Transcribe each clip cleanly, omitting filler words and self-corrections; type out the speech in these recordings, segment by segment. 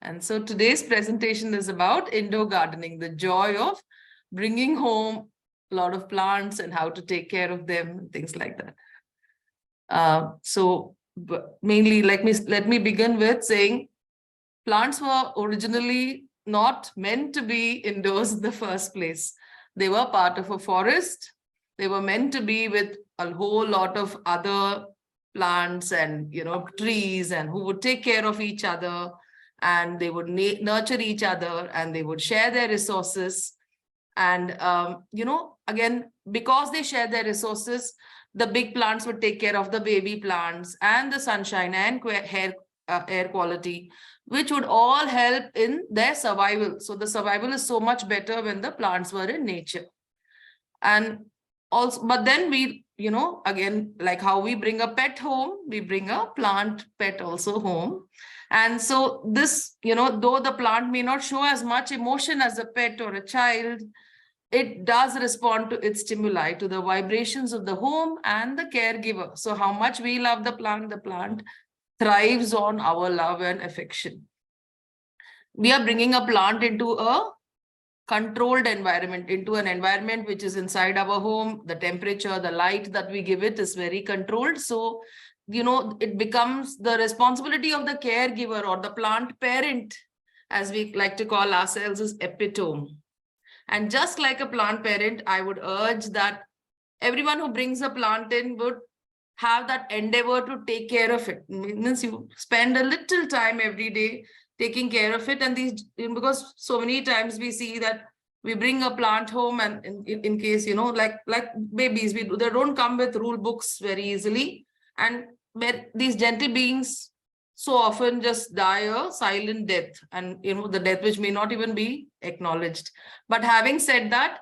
And so today's presentation is about indoor gardening, the joy of bringing home a lot of plants and how to take care of them and things like that. Mainly, let me begin with saying plants were originally not meant to be indoors in the first place. They were part of a forest. They were meant to be with a whole lot of other plants and trees, and who would take care of each other, and they would nurture each other, and they would share their resources. And again, because they share their resources, the big plants would take care of the baby plants and the sunshine and air quality, which would all help in their survival. So the survival is so much better when the plants were in nature. And also, but then we, again, like how we bring a pet home, we bring a plant pet also home. And so this, though the plant may not show as much emotion as a pet or a child, it does respond to its stimuli, to the vibrations of the home and the caregiver. So how much we love the plant thrives on our love and affection. We are bringing a plant into a controlled environment, into an environment which is inside our home. The temperature, the light that we give it is very controlled. So, it becomes the responsibility of the caregiver or the plant parent, as we like to call ourselves, is epitome. And just like a plant parent, I would urge that everyone who brings a plant in would have that endeavor to take care of it. It means you spend a little time every day taking care of it. And because so many times we see that we bring a plant home, and in case, like babies, they don't come with rule books very easily. And these gentle beings so often just die a silent death, and the death which may not even be acknowledged. But having said that,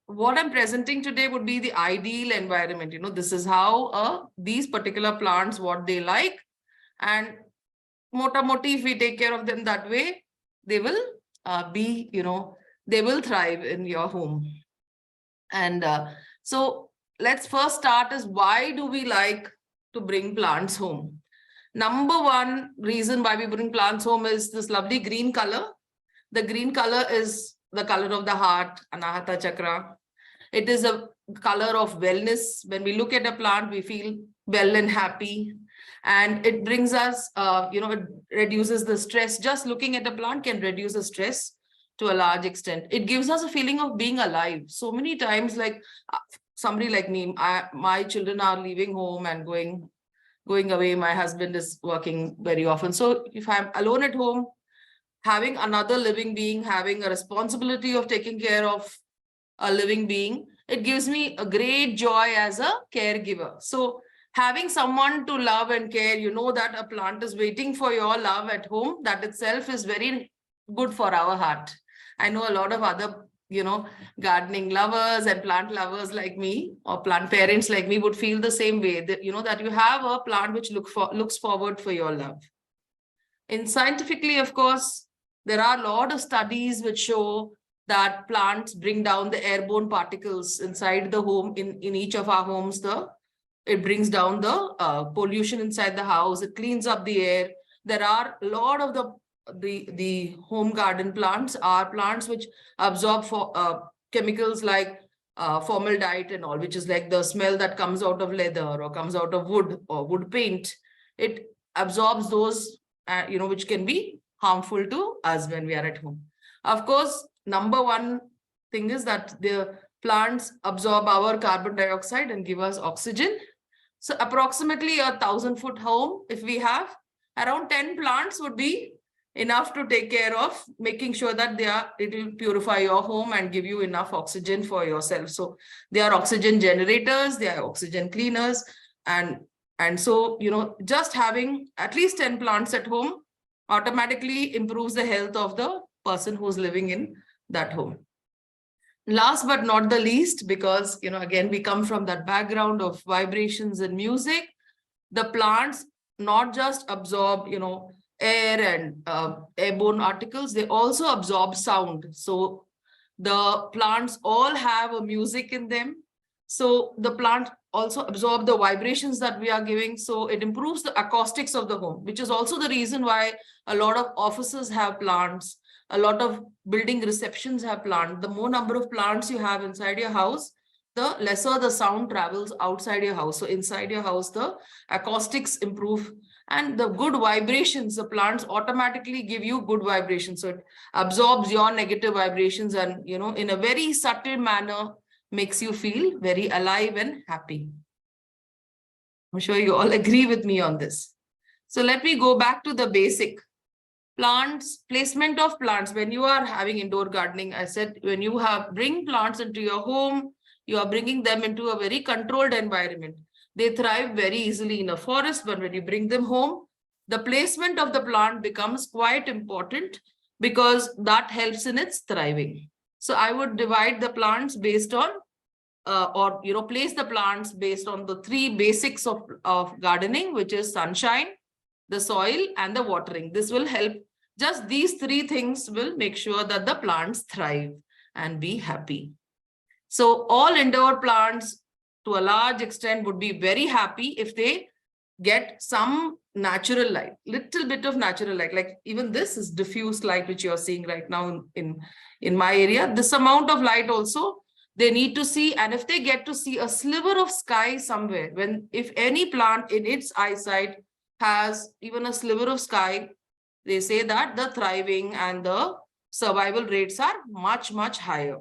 what I'm presenting today would be the ideal environment. This is how these particular plants, what they like, and mota moti, if we take care of them that way, they will they will thrive in your home. And so let's first start is, why do we like to bring plants home? Number one reason why we bring plants home is this lovely green color. The green color is the color of the heart, Anahata Chakra. It is a color of wellness. When we look at a plant, we feel well and happy. And it brings us, it reduces the stress. Just looking at a plant can reduce the stress to a large extent. It gives us a feeling of being alive. So many times, like somebody like me, my children are leaving home and going away. My husband is working very often. So if I'm alone at home, having another living being, having a responsibility of taking care of a living being, it gives me a great joy as a caregiver. So having someone to love and care, that a plant is waiting for your love at home, that itself is very good for our heart. I know a lot of other gardening lovers and plant lovers like me, or plant parents like me, would feel the same way, that that you have a plant which looks forward for your love. In scientifically, of course, there are a lot of studies which show that plants bring down the airborne particles inside the home. In each of our homes, it brings down the pollution inside the house. It cleans up the air. There are a lot of the home garden plants are plants which absorb chemicals like formaldehyde and all, which is like the smell that comes out of leather or comes out of wood or wood paint. It absorbs those, which can be harmful to us when we are at home. Of course, number one thing is that the plants absorb our carbon dioxide and give us oxygen. So approximately 1,000-foot home, if we have, around 10 plants would be enough to take care of making sure that it will purify your home and give you enough oxygen for yourself. So they are oxygen generators, they are oxygen cleaners. And so, just having at least 10 plants at home automatically improves the health of the person who's living in that home. Last but not the least, because, again, we come from that background of vibrations and music, the plants not just absorb, air and airborne particles, they also absorb sound. So the plants all have a music in them. So the plant also absorb the vibrations that we are giving. So it improves the acoustics of the home, which is also the reason why a lot of offices have plants. A lot of building receptions have plants. The more number of plants you have inside your house, the lesser the sound travels outside your house. So inside your house, the acoustics improve, and the good vibrations, the plants automatically give you good vibrations. So it absorbs your negative vibrations and, in a very subtle manner, makes you feel very alive and happy. I'm sure you all agree with me on this. So let me go back to the basic. Plants, placement of plants. When you are having indoor gardening, I said, when you bring plants into your home, you are bringing them into a very controlled environment. They thrive very easily in a forest, but when you bring them home, the placement of the plant becomes quite important because that helps in its thriving. So I would divide the plants based on, place the plants based on the three basics of gardening, which is sunshine, the soil, and the watering. This will help. Just these three things will make sure that the plants thrive and be happy. So all indoor plants, to a large extent, would be very happy if they get some natural light, little bit of natural light. Like even this is diffused light, which you're seeing right now in my area. This amount of light also they need to see. And if they get to see a sliver of sky somewhere, if any plant in its eyesight has even a sliver of sky, they say that the thriving and the survival rates are much, much higher.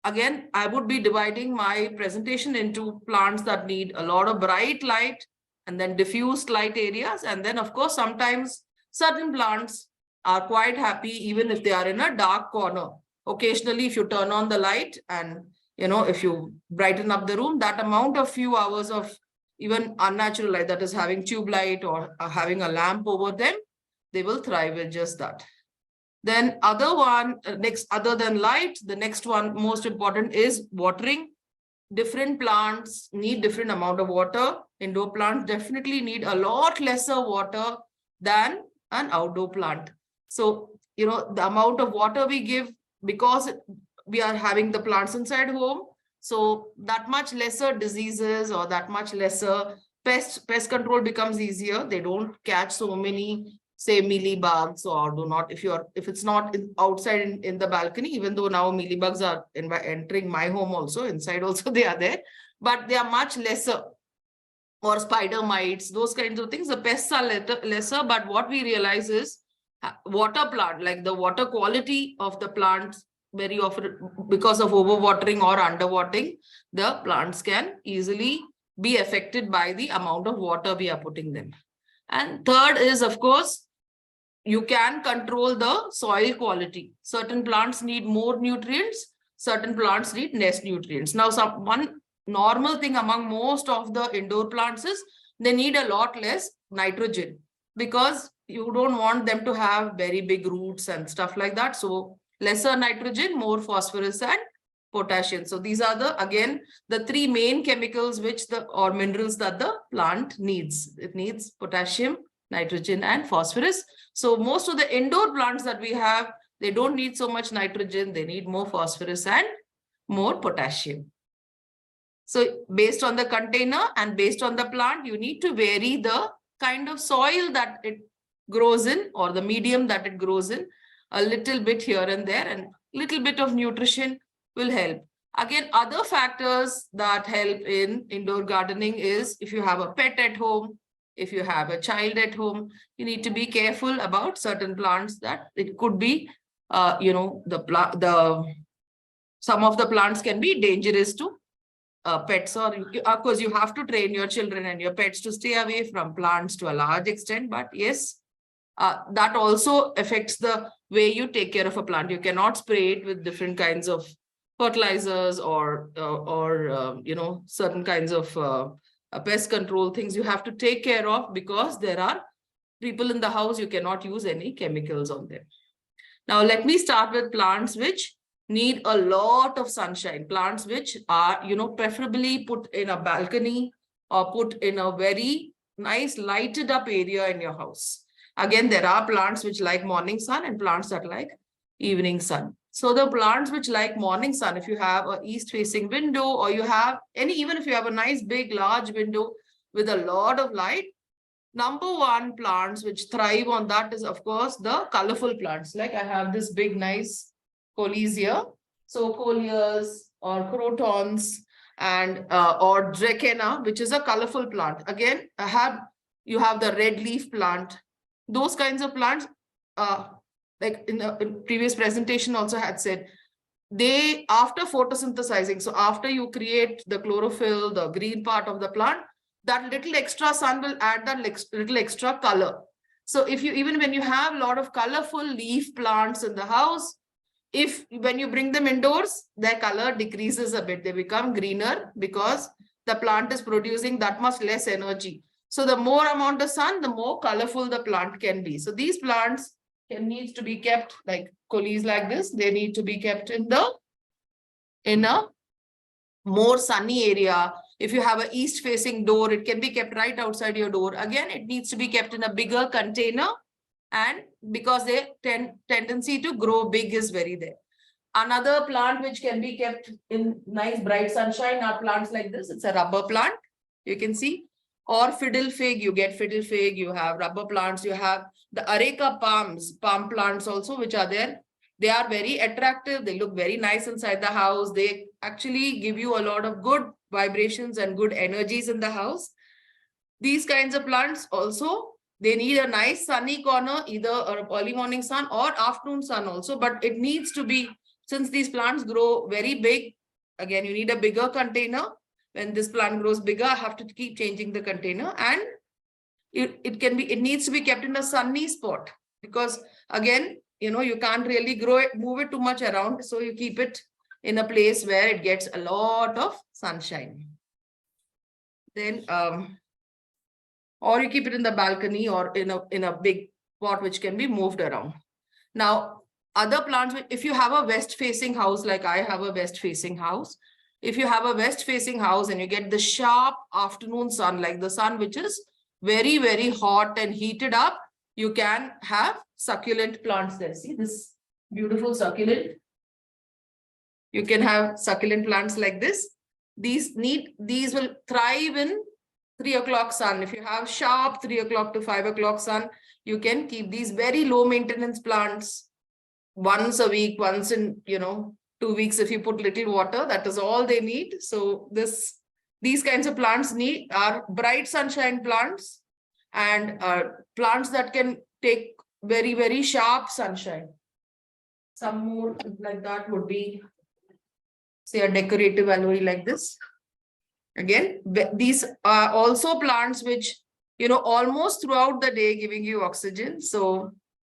Again, I would be dividing my presentation into plants that need a lot of bright light and then diffused light areas. And then, of course, sometimes certain plants are quite happy even if they are in a dark corner. Occasionally, if you turn on the light and, if you brighten up the room, that amount of few hours of even unnatural light, that is having tube light or having a lamp over them, they will thrive with just that. Then other than light, the next one most important is watering. Different plants need different amount of water. Indoor plants definitely need a lot lesser water than an outdoor plant. So, the amount of water we give, because we are having the plants inside home, so that much lesser diseases or that much lesser pest control becomes easier. They don't catch so many, say, mealybugs, or if it's not outside in the balcony, even though now mealybugs are entering my home also, inside also they are there, but they are much lesser, or spider mites, those kinds of things. The pests are lesser, but what we realize is water plant, like the water quality of the plants, very often because of overwatering or underwatering, the plants can easily be affected by the amount of water we are putting them. And third is, of course, you can control the soil quality. Certain plants need more nutrients, certain plants need less nutrients. Now, one normal thing among most of the indoor plants is they need a lot less nitrogen, because you don't want them to have very big roots and stuff like that. So lesser nitrogen, more phosphorus and potassium. So these are again the three main chemicals or minerals that the plant needs. It needs potassium, nitrogen, and phosphorus. So most of the indoor plants that we have, they don't need so much nitrogen. They need more phosphorus and more potassium. So based on the container and based on the plant, you need to vary the kind of soil that it grows in, or the medium that it grows in, a little bit here and there, and little bit of nutrition will help. Again, other factors that help in indoor gardening is if you have a pet at home, if you have a child at home, you need to be careful about certain plants that it could be, some of the plants can be dangerous to pets, or of course you have to train your children and your pets to stay away from plants to a large extent. But yes, that also affects the way you take care of a plant. You cannot spray it with different kinds of fertilizers or certain kinds of pest control things you have to take care of, because there are people in the house. You cannot use any chemicals on them. Now, let me start with plants which need a lot of sunshine. Plants which are, preferably put in a balcony or put in a very nice lighted up area in your house. Again, there are plants which like morning sun and plants that like evening sun. So the plants which like morning sun, if you have a east facing window, or you have even if you have a nice big large window with a lot of light, number one plants which thrive on that is of course the colorful plants. Like I have this big nice coleus, so coleus or crotons, and or dracena, which is a colorful plant. Again, you have the red leaf plant. Those kinds of plants, like in the previous presentation also had said, they after photosynthesizing, so after you create the chlorophyll, the green part of the plant, that little extra sun will add that little extra color. So if you, even when you have a lot of colorful leaf plants in the house, if when you bring them indoors, their color decreases a bit, they become greener because the plant is producing that much less energy. So the more amount of sun, the more colorful the plant can be. So these plants needs to be kept, like coleus like this, they need to be kept in a more sunny area. If you have an east facing door, it can be kept right outside your door. Again, it needs to be kept in a bigger container, and because their tendency to grow big is very there. Another plant which can be kept in nice bright sunshine are plants like this. It's a rubber plant, you can see, or fiddle fig. You get fiddle fig, you have rubber plants, you have the areca palm plants also, which are there. They are very attractive, they look very nice inside the house. They actually give you a lot of good vibrations and good energies in the house. These kinds of plants also, they need a nice sunny corner, either early morning sun or afternoon sun also, but it needs to be, since these plants grow very big, again, you need a bigger container. When this plant grows bigger, I have to keep changing the container, and it needs to be kept in a sunny spot, because again, you can't really move it too much around. So you keep it in a place where it gets a lot of sunshine. Then, or you keep it in the balcony or in a big pot which can be moved around. Now, other plants, if you have a west facing house, like I have a west facing house, if you have a west facing house and you get the sharp afternoon sun, like the sun which is very, very hot and heated up, you can have succulent plants there. See this beautiful succulent. You can have succulent plants like this. These will thrive in 3 o'clock sun. If you have sharp 3 o'clock to 5 o'clock sun, you can keep these very low maintenance plants once a week, once in 2 weeks. If you put little water, that is all they need. So these kinds of plants are bright sunshine plants, and plants that can take very, very sharp sunshine. Some more like that would be, say, a decorative aloe like this. Again, these are also plants which, almost throughout the day giving you oxygen. So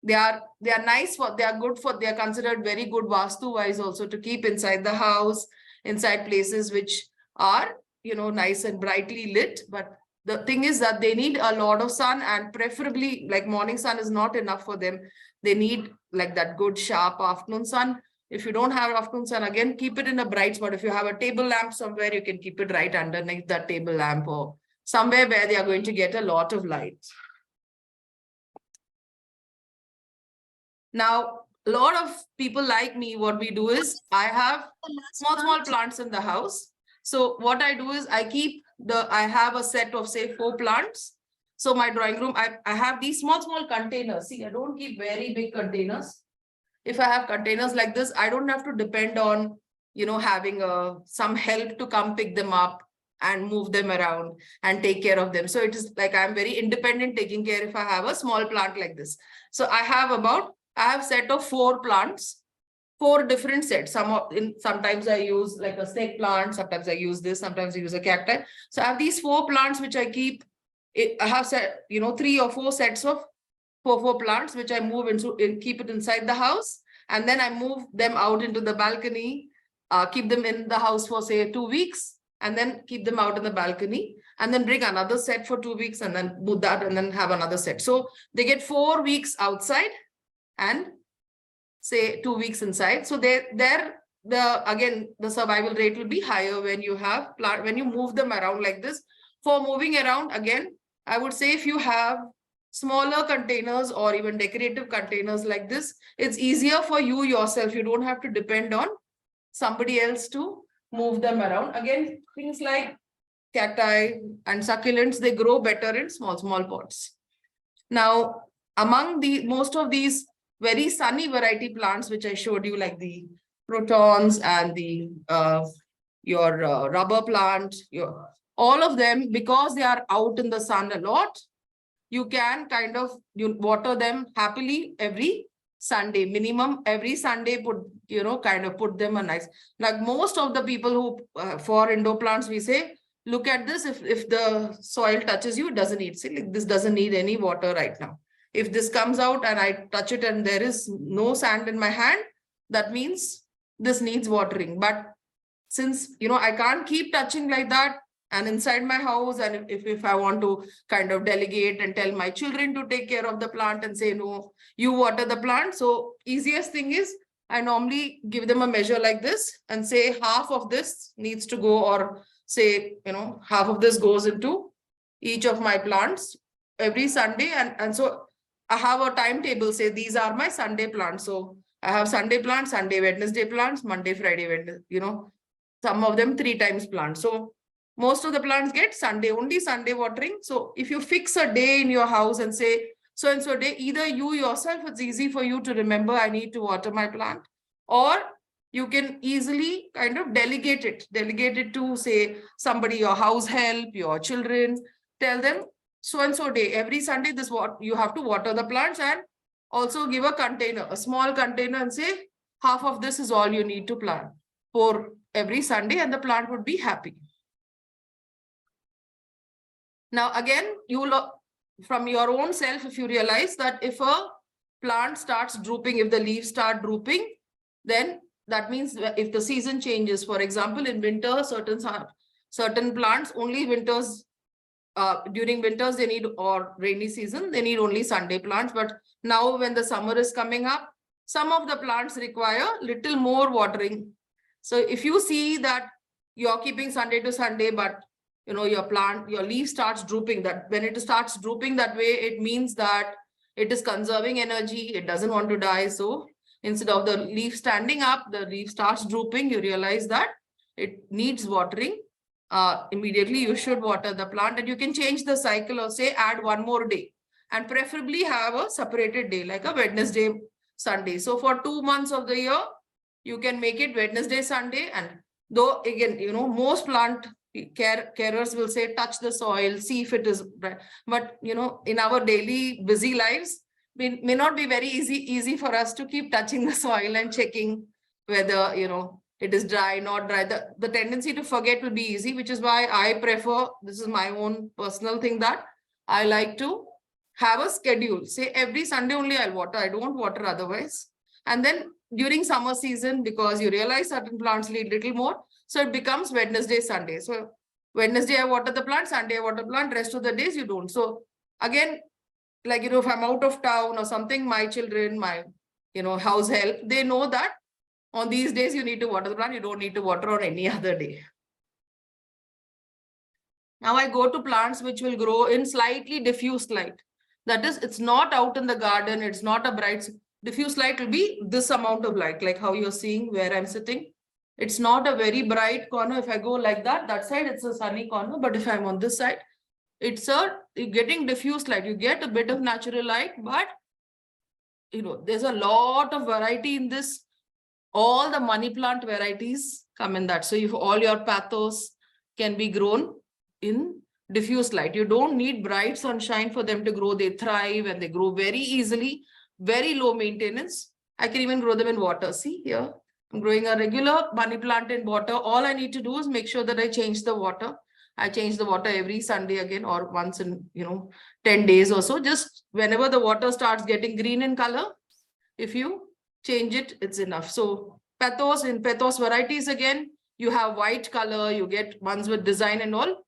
they are nice they are considered very good vastu wise also, to keep inside the house, inside places which are, nice and brightly lit. But the thing is that they need a lot of sun, and preferably like morning sun is not enough for them. They need like that good sharp afternoon sun. If you don't have afternoon sun, again, keep it in a bright spot. If you have a table lamp somewhere, you can keep it right underneath that table lamp, or somewhere where they are going to get a lot of light. Now, a lot of people like me, what we do is, I have small plants in the house. So what I do is I have a set of, say, 4 plants. So my drawing room, I have these small containers. See, I don't keep very big containers. If I have containers like this, I don't have to depend on, having some help to come pick them up and move them around and take care of them. So it is like I'm very independent taking care if I have a small plant like this. So I have a set of 4 plants, 4 different sets. Sometimes I use like a snake plant, sometimes I use this, sometimes I use a cacti. So I have these 4 plants which I keep. I have set, 3 or 4 sets of 4 plants which I move into, keep it inside the house, and then I move them out into the balcony, keep them in the house for, say, 2 weeks, and then keep them out in the balcony, and then bring another set for 2 weeks, and then move that, and then have another set. So they get 4 weeks outside and, say, 2 weeks inside. So again, the survival rate will be higher when you move them around like this. For moving around, again, I would say if you have smaller containers or even decorative containers like this, it's easier for you yourself. You don't have to depend on somebody else to move them around. Again, things like cacti and succulents, they grow better in small pots. Now, among the most of these very sunny variety plants, which I showed you, like the protons and the your rubber plant, all of them, because they are out in the sun a lot, you can kind of water them happily every Sunday, minimum every Sunday, kind of put them a nice, like most of the people who for indoor plants, we say, look at this, if the soil touches you, it doesn't need, see, like this doesn't need any water right now. If this comes out and I touch it and there is no sand in my hand, that means this needs watering. But since, I can't keep touching like that, and inside my house, and if I want to kind of delegate and tell my children to take care of the plant and say, no, you water the plant. So easiest thing is, I normally give them a measure like this and say half of this needs to go, or say, half of this goes into each of my plants every Sunday. And so I have a timetable, say these are my Sunday plants. So I have Sunday plants, Sunday, Wednesday plants, Monday, Friday, Wednesday, some of them 3 times plants. So most of the plants get only Sunday watering. So if you fix a day in your house and say, so and so day, either you yourself, it's easy for you to remember, I need to water my plant, or you can easily kind of delegate it to, say, somebody, your house help, your children, tell them so and so day, every Sunday, this what you have to water the plants, and also give a container, a small container, and say half of this is all you need to plant for every Sunday, and the plant would be happy. Now, again, from your own self, if you realize that if a plant starts drooping, if the leaves start drooping, then that means if the season changes, for example, in winter, certain plants, only winters, during winters they need, or rainy season, they need only Sunday plants. But now when the summer is coming up, some of the plants require little more watering. So if you see that you're keeping Sunday to Sunday, but your leaf starts drooping, that when it starts drooping that way, it means that it is conserving energy, it doesn't want to die. So instead of the leaf standing up, the leaf starts drooping, you realize that it needs watering. Immediately you should water the plant, and you can change the cycle, or say add 1 more day, and preferably have a separated day, like a Wednesday, Sunday. So for 2 months of the year, you can make it Wednesday, Sunday. And though again, most plant carers will say, touch the soil, see if it is right. But in our daily busy lives, it may not be very easy for us to keep touching the soil and checking whether it is dry, not dry. The tendency to forget will be easy, which is why I prefer, this is my own personal thing, that I like to have a schedule. Say every Sunday only I'll water, I don't water otherwise. And then during summer season, because you realize certain plants need little more, so it becomes Wednesday, Sunday. So Wednesday I water the plant, Sunday I water plant, rest of the days you don't. So again, like, if I'm out of town or something, my children, my, house help, they know that on these days you need to water the plant, you don't need to water on any other day. Now I go to plants which will grow in slightly diffused light. That is, it's not out in the garden, it's not a bright, diffuse light will be this amount of light, like how you're seeing where I'm sitting. It's not a very bright corner. If I go like that side, it's a sunny corner. But if I'm on this side, you're getting diffuse light. You get a bit of natural light, but there's a lot of variety in this. All the money plant varieties come in that. So if all your pathos can be grown in diffuse light, you don't need bright sunshine for them to grow. They thrive and they grow very easily, very low maintenance. I can even grow them in water. See here, I'm growing a regular money plant in water. All I need to do is make sure that I change the water. I change the water every Sunday again, or once in 10 days or so. Just whenever the water starts getting green in color, if you change it, it's enough. So pathos, in pathos varieties, again, you have white color, you get ones with design and all.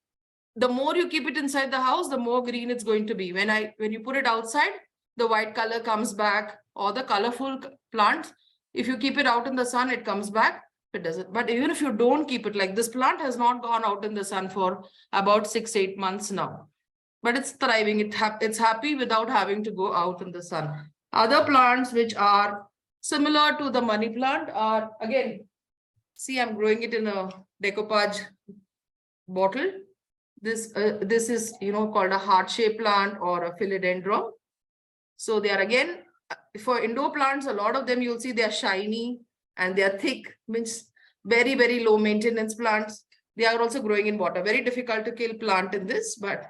The more you keep it inside the house, the more green it's going to be. When you put it outside, the white color comes back, or the colorful plants. If you keep it out in the sun, it comes back. It doesn't. But even if you don't keep it, like this plant has not gone out in the sun for about 6-8 months now. but it's thriving. It's happy without having to go out in the sun. Other plants which are similar to the money plant are, again, see, I'm growing it in a decoupage bottle. This is, called a heart-shaped plant or a philodendron. So they are, again, for indoor plants, a lot of them you'll see they are shiny and they are thick, means very, very low maintenance plants. They are also growing in water. Very difficult to kill plant in this, but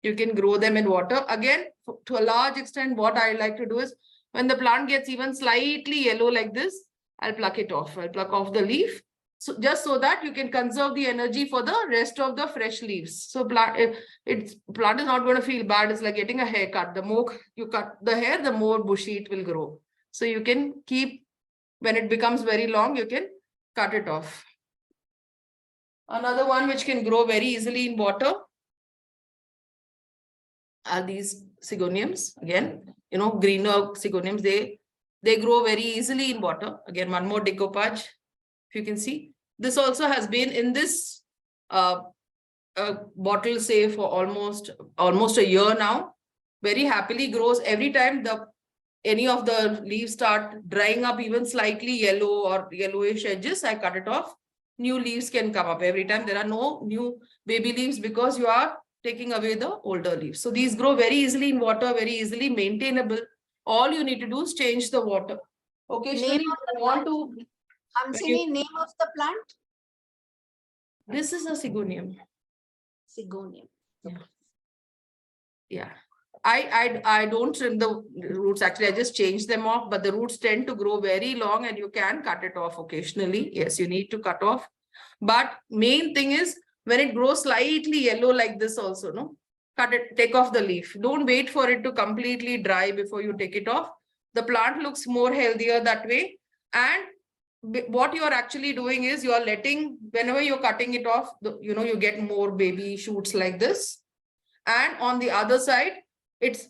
you can grow them in water. Again, to a large extent, what I like to do is when the plant gets even slightly yellow like this, I'll pluck it off. I'll pluck off the leaf. So just so that you can conserve the energy for the rest of the fresh leaves. So plant is not going to feel bad. It's like getting a haircut. The more you cut the hair, the more bushy it will grow. So you can keep, when it becomes very long, you can cut it off. Another one which can grow very easily in water are these Sigoniums. Again, greener Sigoniums, they grow very easily in water. Again, one more decoupage. If you can see, this also has been in this bottle, say, for almost a year now. Very happily grows. Every time any of the leaves start drying up, even slightly yellow or yellowish edges, I cut it off. New leaves can come up. Every time there are no new baby leaves because you are taking away the older leaves. So these grow very easily in water, very easily maintainable. All you need to do is change the water. Occasionally, I want to... Hamsini, name of the plant? This is a Sigonium. Sigonium. Yeah. I don't trim the roots. Actually, I just change them off, but the roots tend to grow very long and you can cut it off occasionally. Yes, you need to cut off. But main thing is when it grows slightly yellow like this also, no? Cut it, take off the leaf. Don't wait for it to completely dry before you take it off. The plant looks more healthier that way. And what you are actually doing is you are letting, whenever you're cutting it off, you get more baby shoots like this. And on the other side,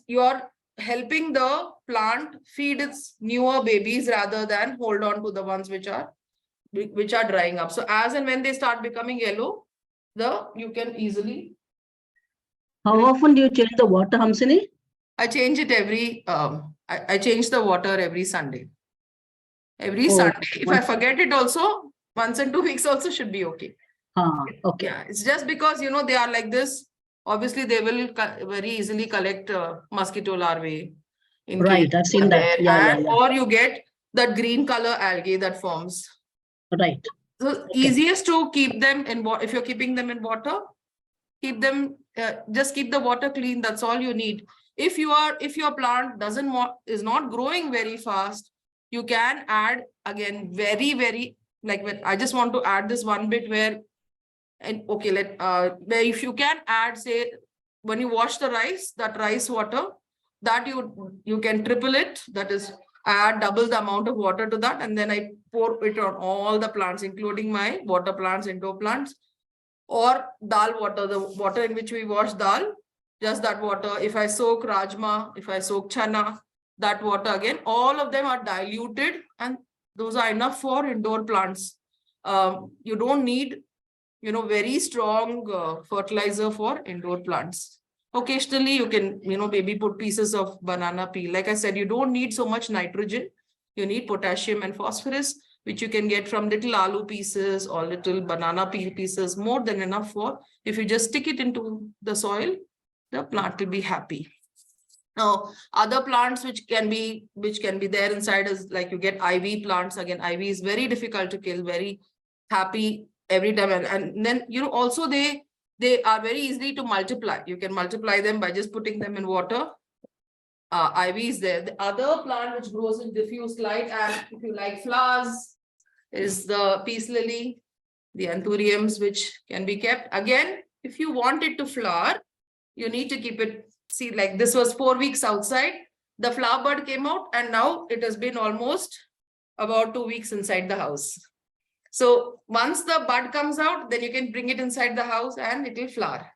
you're helping the plant feed its newer babies rather than hold on to the ones which are drying up. So as and when they start becoming yellow, you can easily. How often do you change the water, Hamsini? I change it every, I change the water every Sunday. Every Sunday. If I forget it also, once in 2 weeks also should be okay. Okay. Yeah, it's just because, they are like this. Obviously, they will very easily collect mosquito larvae. Right, I've seen that. Yeah. Or you get that green color algae that forms. Right. So easiest to keep them in water. If you're keeping them in water, keep them, just keep the water clean. That's all you need. If your plant is not growing very fast, you can add, again, very, very, I just want to add this one bit where, where if you can add, say, when you wash the rice, that rice water, that you can triple it, that is, add double the amount of water to that, and then I pour it on all the plants, including my water plants, indoor plants, or dal water, the water in which we wash dal, just that water. If I soak rajma, if I soak chana, that water, again, all of them are diluted, and those are enough for indoor plants. You don't need, very strong fertilizer for indoor plants. Occasionally, you can, maybe put pieces of banana peel. Like I said, you don't need so much nitrogen. You need potassium and phosphorus, which you can get from little aloo pieces or little banana peel pieces, more than enough for. If you just stick it into the soil, the plant will be happy. Now, other plants which can be there inside is like you get ivy plants. Again, ivy is very difficult to kill, very happy every time. And then, also they are very easy to multiply. You can multiply them by just putting them in water. Ivy is there. The other plant which grows in diffuse light, and if you like flowers, is the peace lily, the anthuriums, which can be kept. Again, if you want it to flower, you need to keep it. See, like this was 4 weeks outside. The flower bud came out, and now it has been almost about 2 weeks inside the house. So once the bud comes out, then you can bring it inside the house and it will flower.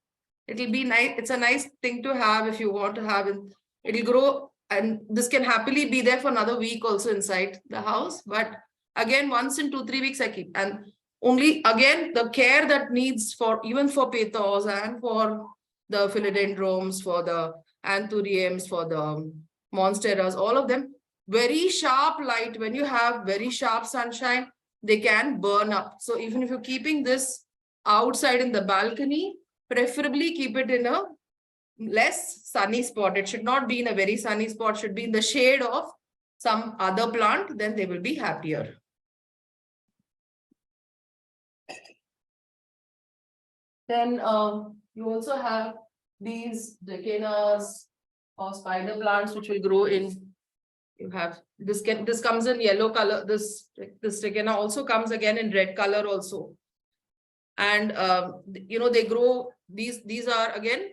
It will be nice. It's a nice thing to have if you want to have it. It will grow, and this can happily be there for another week also inside the house. But again, once in 2-3 weeks I keep. And only, again, the care that needs for, even for petos and for the philodendrons, for the anthuriums, for the monsteras, all of them. Very sharp light. When you have very sharp sunshine, they can burn up. So even if you're keeping this outside in the balcony, preferably keep it in a less sunny spot. It should not be in a very sunny spot, should be in the shade of some other plant, then they will be happier. Then you also have these decanas or spider plants which will grow in. You have this comes in yellow color. This decana also comes again in red color also. And they grow. These are again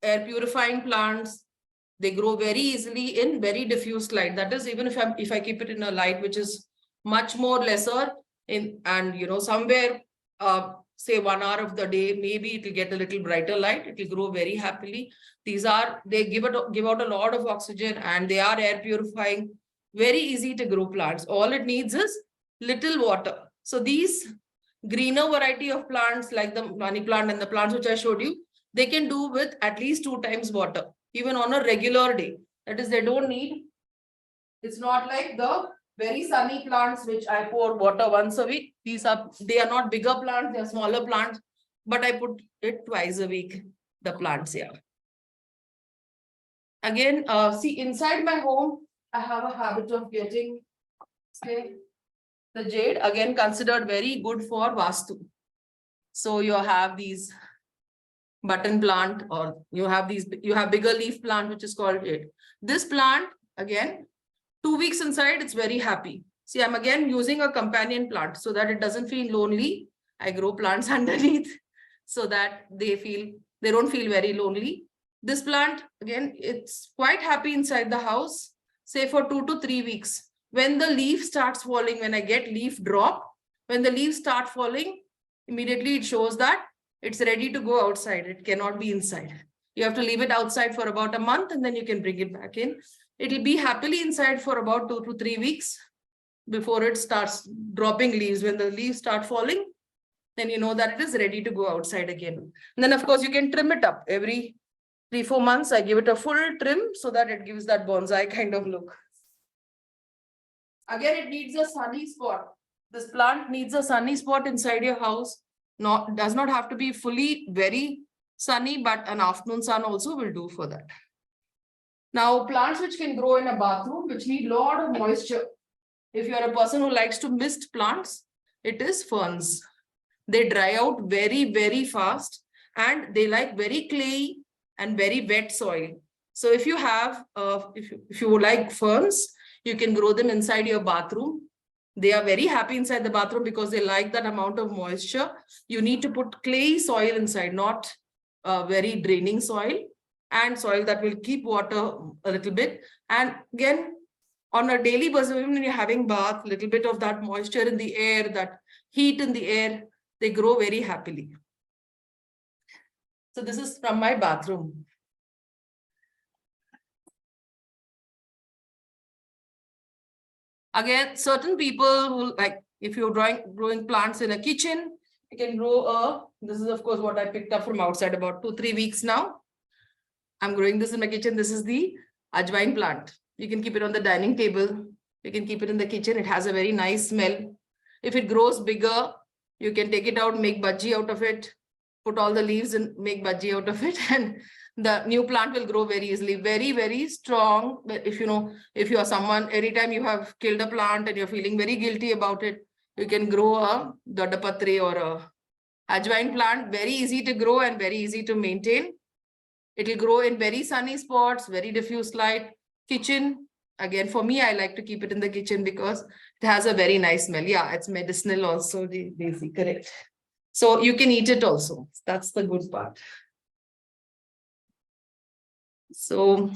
air purifying plants. They grow very easily in very diffuse light. That is, even if I keep it in a light which is much more lesser in, and somewhere say 1 hour of the day, maybe it will get a little brighter light. It will grow very happily. They give out a lot of oxygen, and they are air purifying. Very easy to grow plants. All it needs is little water. So these greener variety of plants like the money plant and the plants which I showed you, they can do with at least 2 times water, even on a regular day. That is, they don't need, it's not like the very sunny plants which I pour water once a week. They are not bigger plants, they are smaller plants, but I put it twice a week, the plants here. Again, see, inside my home, I have a habit of getting, say, the jade, again considered very good for Vastu. So you have these button plant, or you have bigger leaf plant, which is called jade. This plant, again, 2 weeks inside, it's very happy. See, I'm again using a companion plant so that it doesn't feel lonely. I grow plants underneath so that they don't feel very lonely. This plant, again, it's quite happy inside the house, say for 2 to 3 weeks. When the leaf starts falling, when I get leaf drop, when the leaves start falling, immediately it shows that it's ready to go outside. It cannot be inside. You have to leave it outside for about a month, and then you can bring it back in. It'll be happily inside for about 2 to 3 weeks before it starts dropping leaves. When the leaves start falling, then you know that it is ready to go outside again. And then of course you can trim it up. Every 3-4 months, I give it a full trim so that it gives that bonsai kind of look. Again, it needs a sunny spot. This plant needs a sunny spot inside your house. Does not have to be fully very sunny, but an afternoon sun also will do for that. Now, plants which can grow in a bathroom, which need a lot of moisture. If you are a person who likes to mist plants, it is ferns. They dry out very, very fast, and they like very clayey and very wet soil. So if you have, if you like ferns, you can grow them inside your bathroom. They are very happy inside the bathroom because they like that amount of moisture. You need to put clay soil inside, not very draining soil, and soil that will keep water a little bit. And again, on a daily basis, when you're having bath, little bit of that moisture in the air, that heat in the air, they grow very happily. So this is from my bathroom. Again, certain people who like, if you're growing plants in a kitchen, you can grow this is of course what I picked up from outside about 2-3 weeks now. I'm growing this in my kitchen. This is the ajwain plant. You can keep it on the dining table. You can keep it in the kitchen. It has a very nice smell. If it grows bigger, you can take it out, make bhaji out of it, put all the leaves and make bhaji out of it. And the new plant will grow very easily, very, very strong. But if you are someone, anytime you have killed a plant and you're feeling very guilty about it, you can grow a Dodapatri or a ajwain plant. Very easy to grow and very easy to maintain. It will grow in very sunny spots, very diffuse light. Kitchen, again, for me, I like to keep it in the kitchen because it has a very nice smell. Yeah, it's medicinal also, Daisy, correct. So you can eat it also. That's the good part. So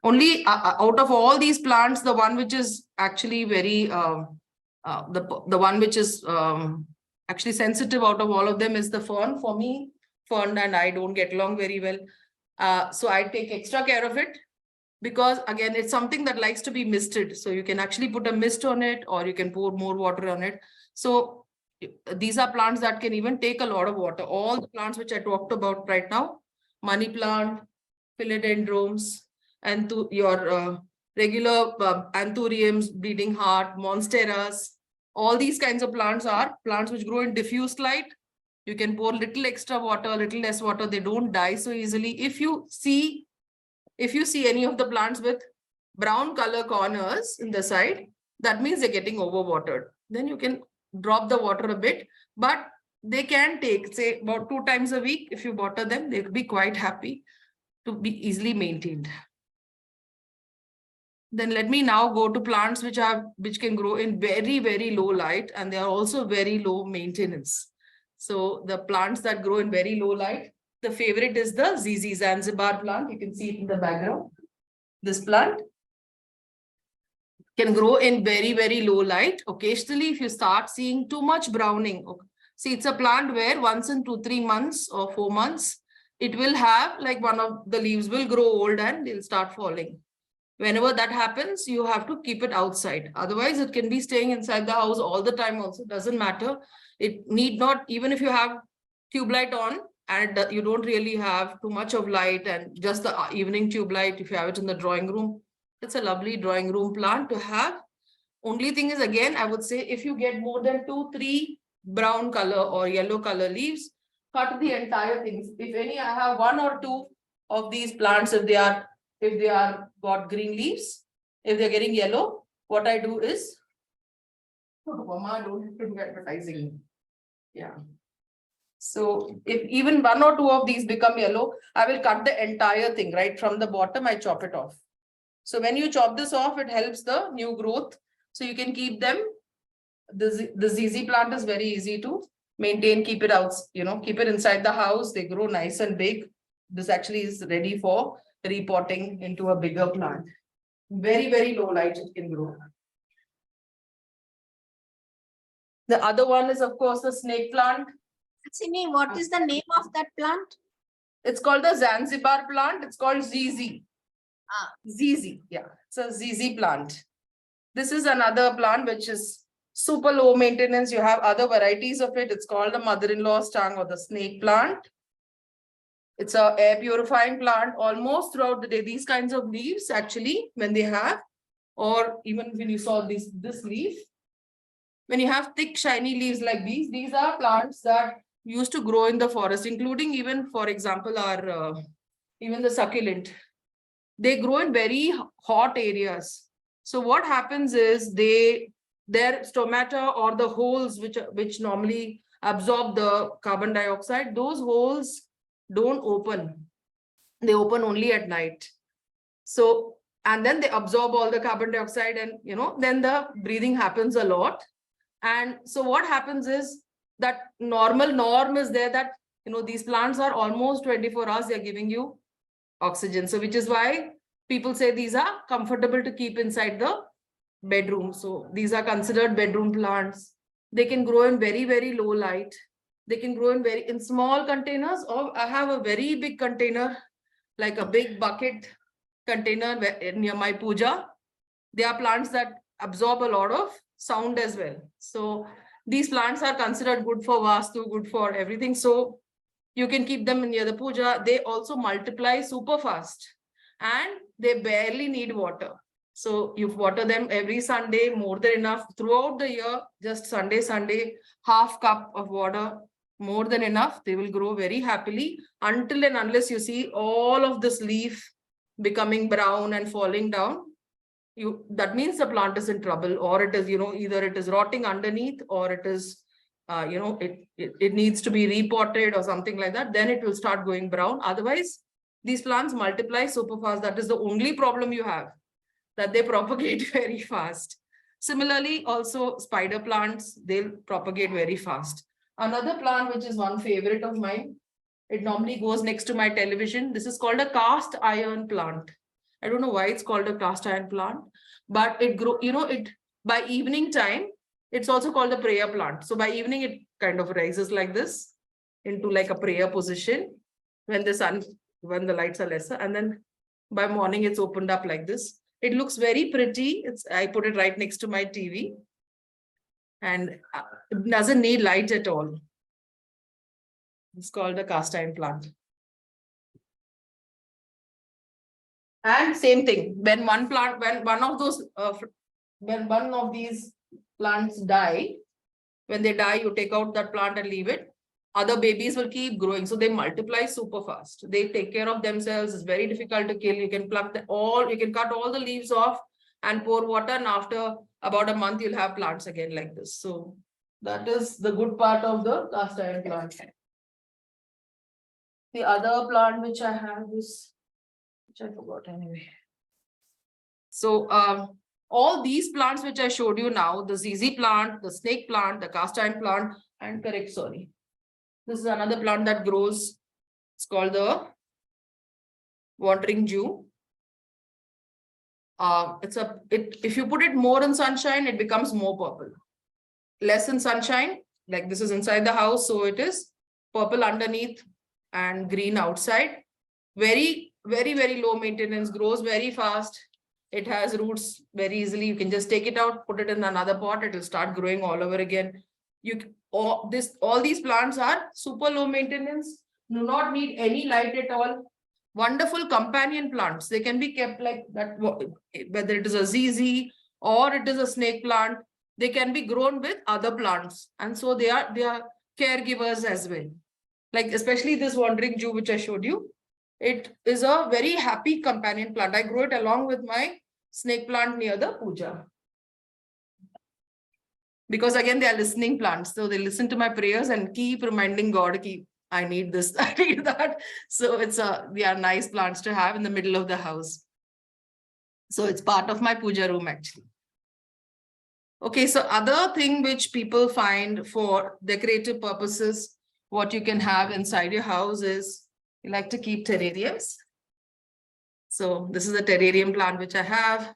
only out of all these plants, the one which is actually very, the one which is actually sensitive out of all of them is the fern. For me, fern and I don't get along very well. So I take extra care of it because again, it's something that likes to be misted. So you can actually put a mist on it or you can pour more water on it. So These are plants that can even take a lot of water. All the plants which I talked about right now, money plant, philodendrons, and to your regular anthuriums, bleeding heart, monsteras, all these kinds of plants are plants which grow in diffuse light. You can pour little extra water, little less water, they don't die so easily. If you see any of the plants with brown color corners in the side, that means they're getting overwatered. Then you can drop the water a bit, but they can take, say, about 2 times a week. If you water them, they'll be quite happy to be easily maintained. Then let me now go to plants which can grow in very, very low light, and they are also very low maintenance. So the plants that grow in very low light, the favorite is the ZZ Zanzibar plant. You can see it in the background. This plant can grow in very, very low light. Occasionally, if you start seeing too much browning, see, it's a plant where once in 2-3 months or 4 months, it will have like one of the leaves will grow old and they'll start falling. Whenever that happens, you have to keep it outside. Otherwise, it can be staying inside the house all the time also. Doesn't matter. It need not, even if you have tube light on and you don't really have too much of light and just the evening tube light, if you have it in the drawing room, it's a lovely drawing room plant to have. Only thing is, again, I would say if you get more than 2-3 brown color or yellow color leaves, cut the entire thing. If any, I have 1 or 2 of these plants, if they are got green leaves, if they're getting yellow, what I do is, Mama, don't do advertising. Yeah. So if even 1 or 2 of these become yellow, I will cut the entire thing right from the bottom. I chop it off. So when you chop this off, it helps the new growth. So you can keep them. The ZZ plant is very easy to maintain, keep it out, keep it inside the house. They grow nice and big. This actually is ready for repotting into a bigger plant. Very, very low light it can grow. The other one is, of course, the snake plant. Hansini, what is the name of that plant? It's called the Zanzibar plant. It's called ZZ. ZZ, yeah. It's a ZZ plant. This is another plant which is super low maintenance. You have other varieties of it. It's called the mother-in-law's tongue or the snake plant. It's a air purifying plant almost throughout the day. These kinds of leaves, actually, when they have, or even when you saw this leaf, when you have thick, shiny leaves like these are plants that used to grow in the forest, including even, for example, our even the succulent. They grow in very hot areas. So what happens is their stomata or the holes which normally absorb the carbon dioxide, those holes don't open. They open only at night. So, and then they absorb all the carbon dioxide and, then the breathing happens a lot. And so what happens is that norm is there that, these plants are almost 24 hours, they're giving you oxygen. So which is why people say these are comfortable to keep inside the bedroom. So these are considered bedroom plants. They can grow in very, very low light. They can grow in small containers, or I have a very big container, like a big bucket container near my puja. They are plants that absorb a lot of sound as well. So these plants are considered good for vastu, good for everything. So you can keep them near the puja. They also multiply super fast and they barely need water. So you water them every Sunday, more than enough throughout the year. Just Sunday, half cup of water, more than enough. They will grow very happily until and unless you see all of this leaf becoming brown and falling down. That means the plant is in trouble, or it is, either it is rotting underneath, or it is, it needs to be repotted or something like that. Then it will start going brown. Otherwise, these plants multiply super fast. That is the only problem you have, that they propagate very fast. Similarly, also spider plants, they'll propagate very fast. Another plant, which is one favorite of mine, it normally goes next to my television. This is called a cast iron plant. I don't know why it's called a cast iron plant, but it grow, by evening time, it's also called a prayer plant. So by evening, it kind of rises like this into like a prayer position when the lights are lesser. And then by morning, it's opened up like this. It looks very pretty. I put it right next to my TV. and it doesn't need light at all. It's called a cast iron plant. And same thing, when one of these plants die, when they die, you take out that plant and leave it. Other babies will keep growing, so they multiply super fast. They take care of themselves. It's very difficult to kill. You can pluck you can cut all the leaves off and pour water, and after about a month, you'll have plants again like this. So that is the good part of the cast iron plant. The other plant which I have is, which I forgot anyway. So all these plants which I showed you now, the ZZ plant, the snake plant, the cast iron plant, and this is another plant that grows. It's called the wandering Jew. If you put it more in sunshine, it becomes more purple. Less in sunshine, like this is inside the house, so it is purple underneath and green outside. Very, very, very low maintenance, grows very fast. It has roots very easily. You can just take it out, put it in another pot, it will start growing all over again. All these plants are super low maintenance, do not need any light at all. Wonderful companion plants. They can be kept like that, whether it is a ZZ or it is a snake plant, they can be grown with other plants. And so they are caregivers as well. Like especially this wandering Jew, which I showed you. It is a very happy companion plant. I grow it along with my snake plant near the puja. Because again, they are listening plants. So they listen to my prayers and keep reminding God, I need this, I need that. So they are nice plants to have in the middle of the house. So it's part of my puja room actually. Okay, so other thing which people find for decorative purposes, what you can have inside your house is, you like to keep terrariums. So this is a terrarium plant which I have.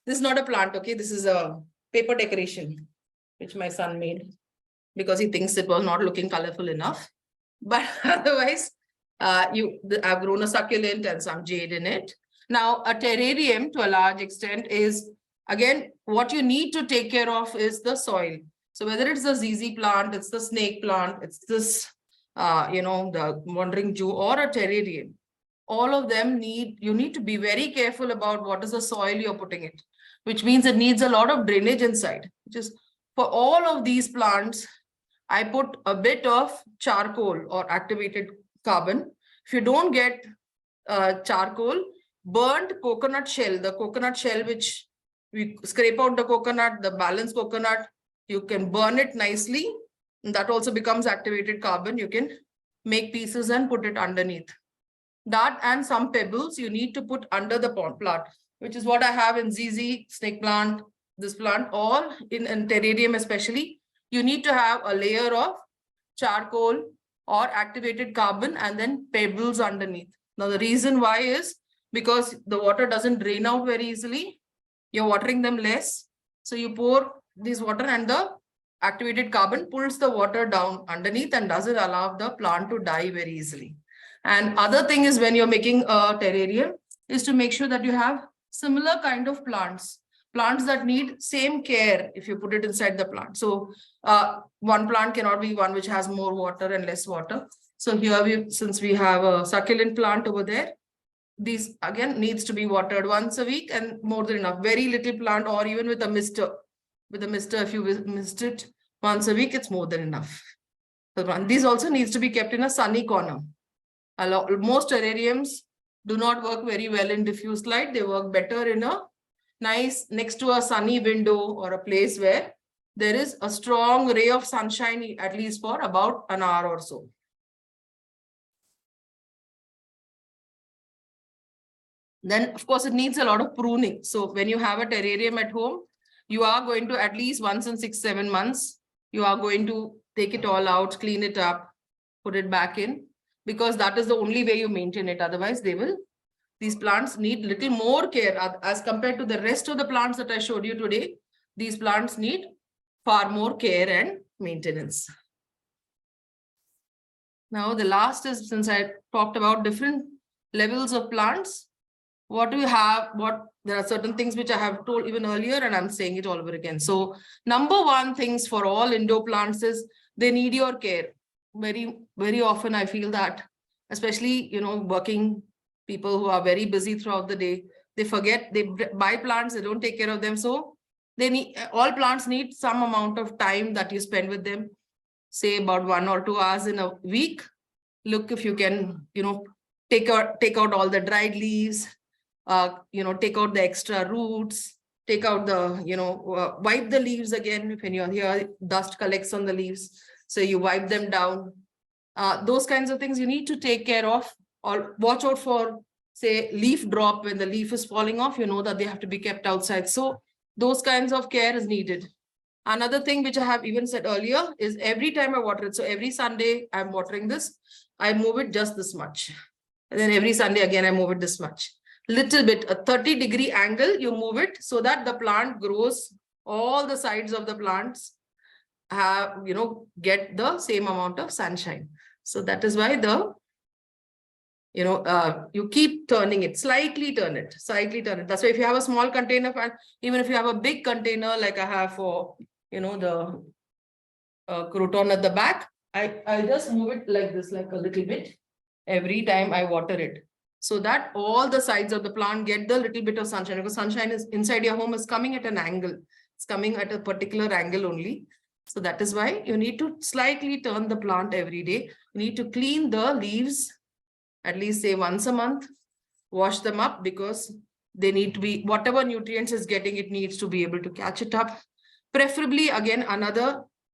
This is not a plant, okay? This is a paper decoration, which my son made because he thinks it was not looking colorful enough. But otherwise, I've grown a succulent and some jade in it. Now, a terrarium to a large extent is, again, what you need to take care of is the soil. So whether it's the ZZ plant, it's the snake plant, it's this, the wandering Jew or a terrarium, all of them you need to be very careful about what is the soil you're putting it, which means it needs a lot of drainage inside, which is for all of these plants, I put a bit of charcoal or activated carbon. If you don't get charcoal, burnt coconut shell, the coconut shell which we scrape out the coconut, the balanced coconut, you can burn it nicely. And that also becomes activated carbon. You can make pieces and put it underneath. That and some pebbles you need to put under the plant, which is what I have in ZZ, snake plant, this plant, or in terrarium especially. You need to have a layer of charcoal or activated carbon and then pebbles underneath. Now, the reason why is because the water doesn't drain out very easily. You're watering them less. So you pour this water and the activated carbon pulls the water down underneath and doesn't allow the plant to die very easily. And other thing is when you're making a terrarium is to make sure that you have similar kind of plants that need same care if you put it inside the plant. So one plant cannot be one which has more water and less water. So here since we have a succulent plant over there, these again needs to be watered once a week and more than enough. Very little plant or even with a mister. With a mister, if you mist it once a week, it's more than enough. These also needs to be kept in a sunny corner. Most terrariums do not work very well in diffuse light. They work better in a nice next to a sunny window or a place where there is a strong ray of sunshine at least for about an hour or so. Then, of course, it needs a lot of pruning. So when you have a terrarium at home, you are going to at least once in 6-7 months, you are going to take it all out, clean it up, put it back in, because that is the only way you maintain it. Otherwise, these plants need little more care as compared to the rest of the plants that I showed you today. These plants need far more care and maintenance. Now, the last is, since I talked about different levels of plants, what do you have? There are certain things which I have told even earlier, and I'm saying it all over again. So number one things for all indoor plants is they need your care. Very, very often I feel that, especially, working people who are very busy throughout the day, they forget, they buy plants, they don't take care of them. So all plants need some amount of time that you spend with them, say about 1 or 2 hours in a week. Look if you can, take out all the dried leaves, take out the extra roots, take out the, wipe the leaves again. When you're here, dust collects on the leaves. So you wipe them down. Those kinds of things you need to take care of, or watch out for, say, leaf drop. When the leaf is falling off, you know that they have to be kept outside. So those kinds of care is needed. Another thing which I have even said earlier is every time I water it. So every Sunday I'm watering this, I move it just this much. And then every Sunday again, I move it this much. Little bit, a 30-degree angle, you move it so that the plant grows, all the sides of the plants have, get the same amount of sunshine. So that is why you keep turning it, slightly turn it. That's why if you have a small container, even if you have a big container, like I have for, the crouton at the back, I just move it like this, like a little bit every time I water it, so that all the sides of the plant get the little bit of sunshine, because sunshine is inside your home is coming at an angle. It's coming at a particular angle only. So that is why you need to slightly turn the plant every day. You need to clean the leaves at least, say, once a month, wash them up, because they need to be, whatever nutrients is getting, it needs to be able to catch it up. Preferably, again,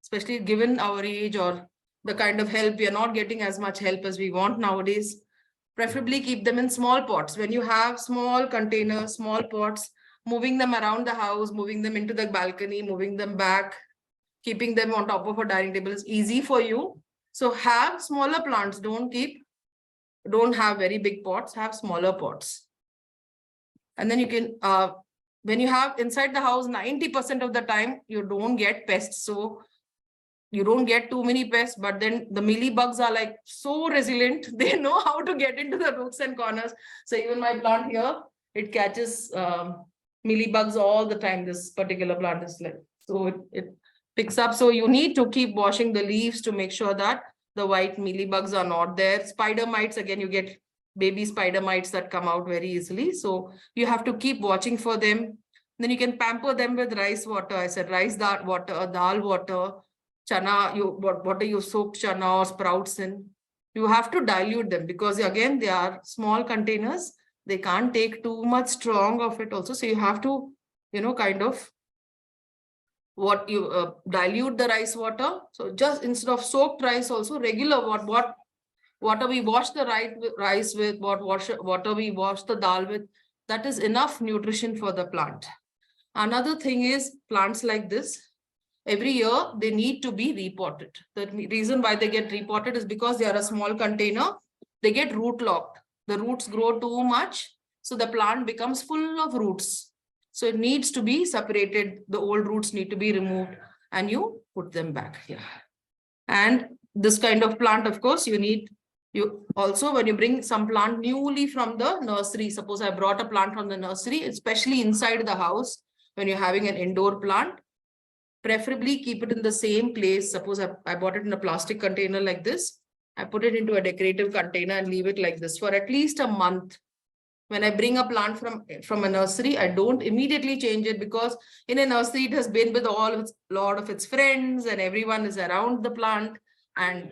especially given our age or the kind of help, we are not getting as much help as we want nowadays. Preferably keep them in small pots. When you have small containers, small pots, moving them around the house, moving them into the balcony, moving them back, keeping them on top of a dining table is easy for you. So have smaller plants. Don't have very big pots, have smaller pots. And then you can, when you have inside the house, 90% of the time, you don't get pests. So you don't get too many pests, but then the mealybugs are like so resilient. They know how to get into the nooks and corners. So even my plant here, it catches mealybugs all the time. This particular plant is like, so it picks up. So you need to keep washing the leaves to make sure that the white mealybugs are not there. Spider mites, again, you get baby spider mites that come out very easily. So you have to keep watching for them. Then you can pamper them with rice water. I said rice water, dal water, chana, water you soaked chana or sprouts in. You have to dilute them, because again, they are small containers. They can't take too much strong of it also. So you have to, kind of dilute the rice water. So just instead of soaked rice, also regular water we wash the rice with, water we wash the dal with, that is enough nutrition for the plant. Another thing is plants like this, every year they need to be repotted. The reason why they get repotted is because they are a small container. They get root locked. The roots grow too much, so the plant becomes full of roots. So it needs to be separated. The old roots need to be removed and you put them back here. And this kind of plant, of course, you also, when you bring some plant newly from the nursery, suppose I brought a plant from the nursery, especially inside the house, when you're having an indoor plant, preferably keep it in the same place. Suppose I bought it in a plastic container like this. I put it into a decorative container and leave it like this for at least a month. When I bring a plant from a nursery, I don't immediately change it, because in a nursery, it has been with a lot of its friends and everyone is around the plant. And,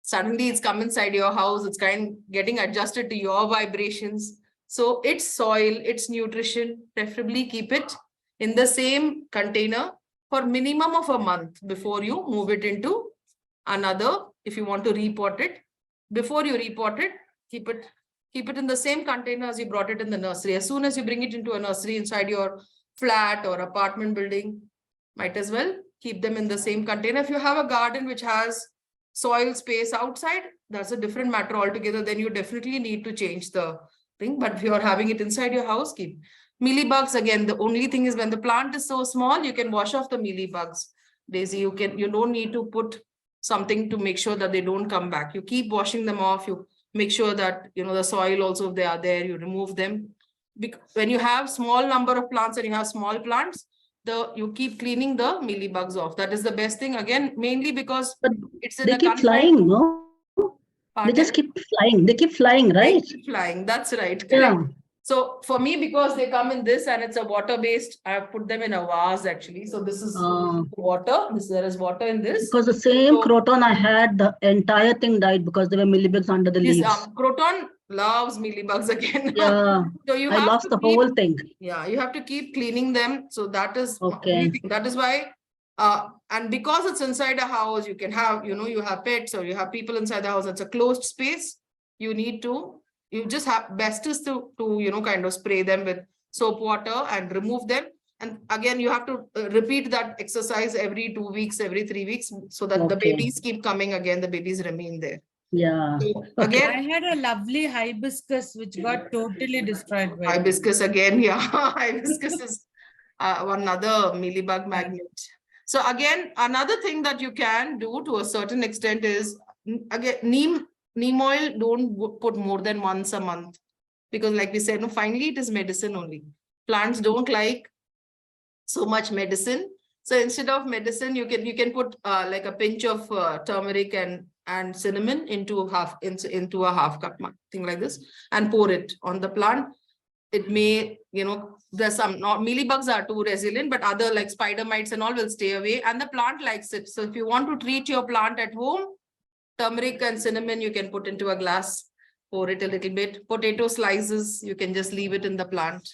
suddenly it's come inside your house. It's getting adjusted to your vibrations. So its soil, its nutrition, preferably keep it in the same container for minimum of a month before you move it into another. If you want to repot it, before you repot it, keep it in the same container as you brought it in the nursery. As soon as you bring it into a nursery inside your flat or apartment building, might as well keep them in the same container. If you have a garden which has soil space outside, that's a different matter altogether. Then you definitely need to change the thing. But if you're having it inside your house, keep. Mealybugs, again, the only thing is when the plant is so small, you can wash off the mealybugs. Daisy, you don't need to put something to make sure that they don't come back. You keep washing them off. You make sure that, the soil also, if they are there, you remove them. When you have small number of plants and you have small plants, you keep cleaning the mealybugs off. That is the best thing. Again, mainly because But it's in they a keep confined. flying, no? They just Pardon? keep flying. They keep flying, They right? keep flying. That's right. Yeah. Correct. So for me, because they come in this and it's a water-based, I have put them in a vase actually. So this is water. There is water in this. Because the same So- croton I had, the entire thing died because there were mealybugs under the This leaves. croton loves mealybugs again. Yeah, So you I have lost to the keep, whole thing. yeah, you have to keep cleaning them. So that is Okay. only thing. That is why, and because it's inside a house, you can have, you have pets or you have people inside the house. It's a closed space. You just have best is to kind of spray them with soap water and remove them. And again, you have to repeat that exercise every 2 weeks, every 3 weeks, so that the Okay. babies keep coming again. The babies remain there. Yeah. So Okay. again, I had a lovely hibiscus which got totally destroyed by it. hibiscus again, yeah. Hibiscus is one other mealybug magnet. So again, another thing that you can do to a certain extent is, again, neem oil, don't put more than once a month. Because like we said, no, finally it is medicine only. Plants don't like so much medicine. So instead of medicine, you can put like a pinch of turmeric and cinnamon into a half cup, thing like this, and pour it on the plant. It may, there's some, not mealybugs are too resilient, but other like spider mites and all will stay away, and the plant likes it. So if you want to treat your plant at home, turmeric and cinnamon you can put into a glass, pour it a little bit. Potato slices, you can just leave it in the plant.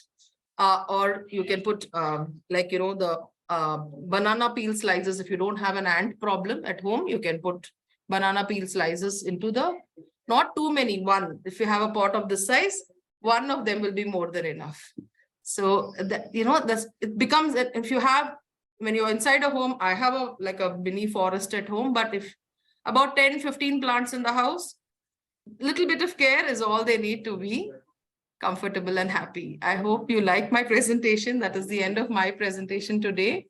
Or you can put the banana peel slices. If you don't have an ant problem at home, you can put banana peel slices into not too many, one. If you have a pot of this size, one of them will be more than enough. So that, it becomes, if you have, when you're inside a home, I have a mini forest at home, but if about 10-15 plants in the house, little bit of care is all they need to be comfortable and happy. I hope you like my presentation. That is the end of my presentation today.